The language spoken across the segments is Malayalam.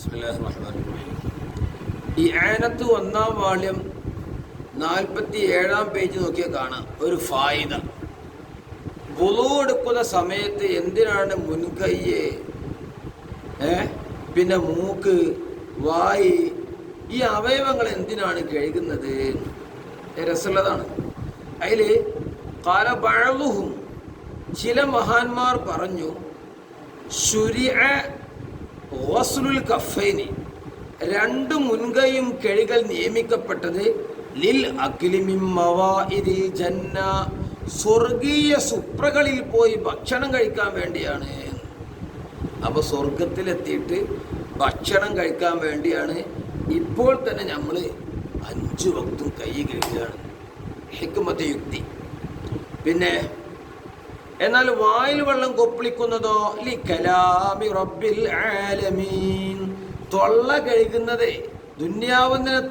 ബിസ്മില്ലാഹിർ റഹ്മാനിർ റഹീം. ഇആനത്ത് ഒന്നാം വാള്യം 47-ാം പേജ് നോക്കിയാൽ കാണാം ഒരു ഫായിദ. വുളൂ എടുക്കുന്ന സമയത്ത് എന്തിനാണ് മുൻകയ്യ്, പിന്നെ മൂക്ക്, വായി, ഈ അവയവങ്ങൾ എന്തിനാണ് കഴുകുന്നത്? രസമുള്ളതാണ്. അതിൽ ഖാല ബഅ്ളുഹും, ചില മഹാന്മാർ പറഞ്ഞു, ശുരിഅ ഗസ്ലുൽ കഫൈനി, രണ്ട് മുൻകൈയും കഴുകൽ നിയമിക്കപ്പെട്ടത് ലിൽ അക്ലി മിൻ മവാഇദിൽ ജന്ന, സ്വർഗീയ സുപ്രകളിൽ പോയി ഭക്ഷണം കഴിക്കാൻ വേണ്ടിയാണ്. അപ്പോൾ സ്വർഗത്തിലെത്തിയിട്ട് ഭക്ഷണം കഴിക്കാൻ വേണ്ടിയാണ് ഇപ്പോൾ തന്നെ നമ്മൾ 5 വക്തും കൈ കഴുകുകയാണ്. ഹിക്മത്ത് യുക്തി. പിന്നെ എന്നാൽ വായിൽ വെള്ളം കൊപ്പിളിക്കുന്നതോ ലി കലാമി റബ്ബിൽ ആലമീൻ, തൊള്ള കഴുകുന്നത് ദുന്യാവുന്നതിനെ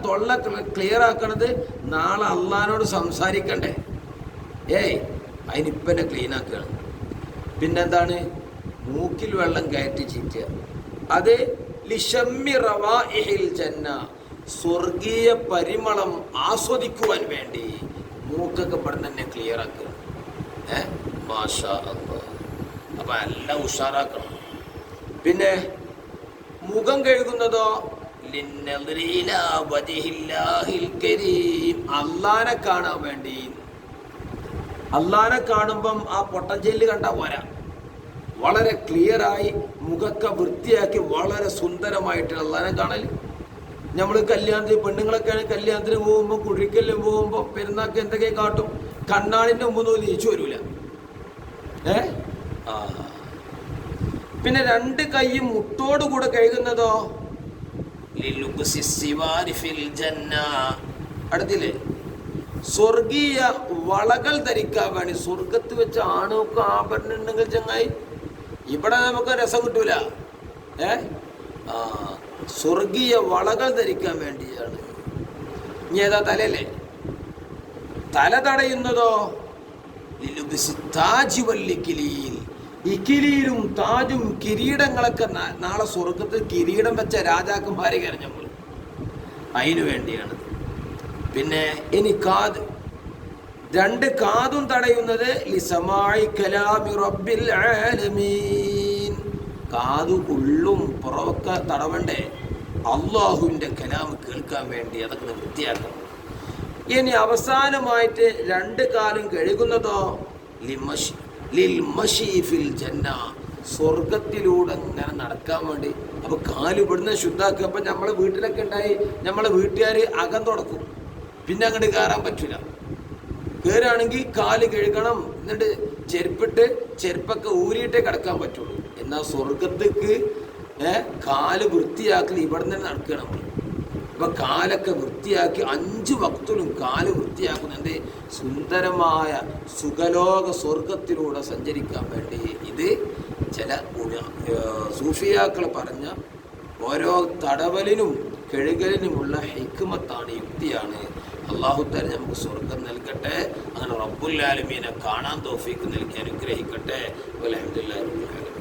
തൊള്ള ക്ലിയർ ആക്കണത് നാളെ അള്ളാഹിനോട് സംസാരിക്കണ്ടേ. അതിനിപ്പന്നെ ക്ലീൻ ആക്കുകയാണ്. പിന്നെന്താണ്? മൂക്കിൽ വെള്ളം കയറ്റി ചീറ്റുക, അത് ലിഷമ്മി റവാഇഹിൽ ജന്ന, സ്വർഗീയ പരിമളം ആസ്വദിക്കുവാൻ വേണ്ടി മൂക്കൊക്കെ ഇവിടെ തന്നെ ക്ലിയർ ആക്കുക. മാഷാ അല്ലാഹ്. അപ്പം എല്ലാം ഉഷാറാക്കണം. പിന്നെ മുഖം കഴുകുന്നതോ അള്ളാനെ കാണാൻ വേണ്ടി. അള്ളാനെ കാണുമ്പം ആ പൊട്ടഞ്ചെല്ല് കണ്ടാൽ പോരാ, വളരെ ക്ലിയറായി മുഖക്കെ വൃത്തിയാക്കി വളരെ സുന്ദരമായിട്ട് അള്ളാനെ കാണൽ. നമ്മൾ കല്യാണത്തിന്, പെണ്ണുങ്ങളൊക്കെയാണ് കല്യാണത്തിന് പോകുമ്പോൾ, കുഴിക്കലിന് പോകുമ്പോൾ, പെരുന്നാൾക്ക് എന്തൊക്കെ കാട്ടും, കണ്ണാടിൻ്റെ മുമ്പൊന്നും നീച്ചു വരൂല. പിന്നെ 2 കൈയും മുട്ടോടുകൂടെ കഴുകുന്നതോ അടുത്തില്ലേ, സ്വർഗീയ വളകൾ ധരിക്കാൻ വേണ്ടി. സ്വർഗത്ത് വെച്ച് ആണുക്ക് ആഭരണം ഉണ്ടെങ്കിൽ ചങ്ങായി ഇവിടെ നമുക്ക് രസം കിട്ടൂല. സ്വർഗീയ വളകൾ ധരിക്കാൻ വേണ്ടിയാണ്. ഇനി ഏതാ? തലല്ലേ. തല തടയുന്നതോ ഇക്കിലീലും താജും കിരീടങ്ങളൊക്കെ നാളെ സ്വർഗത്തിൽ കിരീടം വെച്ച രാജാക്കന്മാരെ കരഞ്ഞപ്പോൾ അതിനു വേണ്ടിയാണ്. പിന്നെ ഇനി കാത്, 2 കാതും തടയുന്നത് ലിസമാഇ കലാമി റബ്ബിൽ ആലമീൻ, കാതു ഉള്ളും പുറവൊക്കെ തടവണ്ടേ അള്ളാഹുവിൻ്റെ കലാം കേൾക്കാൻ വേണ്ടി, അതൊക്കെ വൃത്തിയാക്കണം. ഇനി അവസാനമായിട്ട് 2 കാലും കഴുകുന്നതോ ലിൽ മശീ ഫിൽ ജന്ന, സ്വർഗത്തിലൂടെ ഇങ്ങനെ നടക്കാൻ വേണ്ടി. അപ്പോൾ കാല് ഇവിടുന്ന് ശുദ്ധാക്കുക. അപ്പം നമ്മളെ വീട്ടിലൊക്കെ ഉണ്ടായി നമ്മളെ വീട്ടുകാർ അകം തുടക്കും, പിന്നെ അങ്ങോട്ട് കയറാൻ പറ്റില്ല. കയറുകയാണെങ്കിൽ കാല് കഴുകണം, എന്നിട്ട് ചെരുപ്പൊക്കെ ഊരിയിട്ടേ കിടക്കാൻ പറ്റുള്ളൂ. എന്നാൽ സ്വർഗത്തേക്ക് കാല് വൃത്തിയാക്കൽ ഇവിടെ നിന്ന് നടക്കണം നമ്മൾ. അപ്പം കാലൊക്കെ വൃത്തിയാക്കി 5 വക്തിലും കാല് വൃത്തിയാക്കുന്നുണ്ട് സുന്ദരമായ സുഖലോക സ്വർഗത്തിലൂടെ സഞ്ചരിക്കാൻ വേണ്ടി. ഇത് ചില സൂഫിയാക്കൾ പറഞ്ഞ ഓരോ തടവലിനും കഴുകലിനുമുള്ള ഹിക്മത്താണ്, യുക്തിയാണ്. അല്ലാഹു തആല നമുക്ക് സ്വർഗം നൽകട്ടെ. അങ്ങനെ റബ്ബുൽ ആലമീനെ കാണാൻ തൗഫീഖ് നൽകി അനുഗ്രഹിക്കട്ടെ. വൽഹംദുലില്ലാഹി റബ്ബിൽ ആലമീൻ.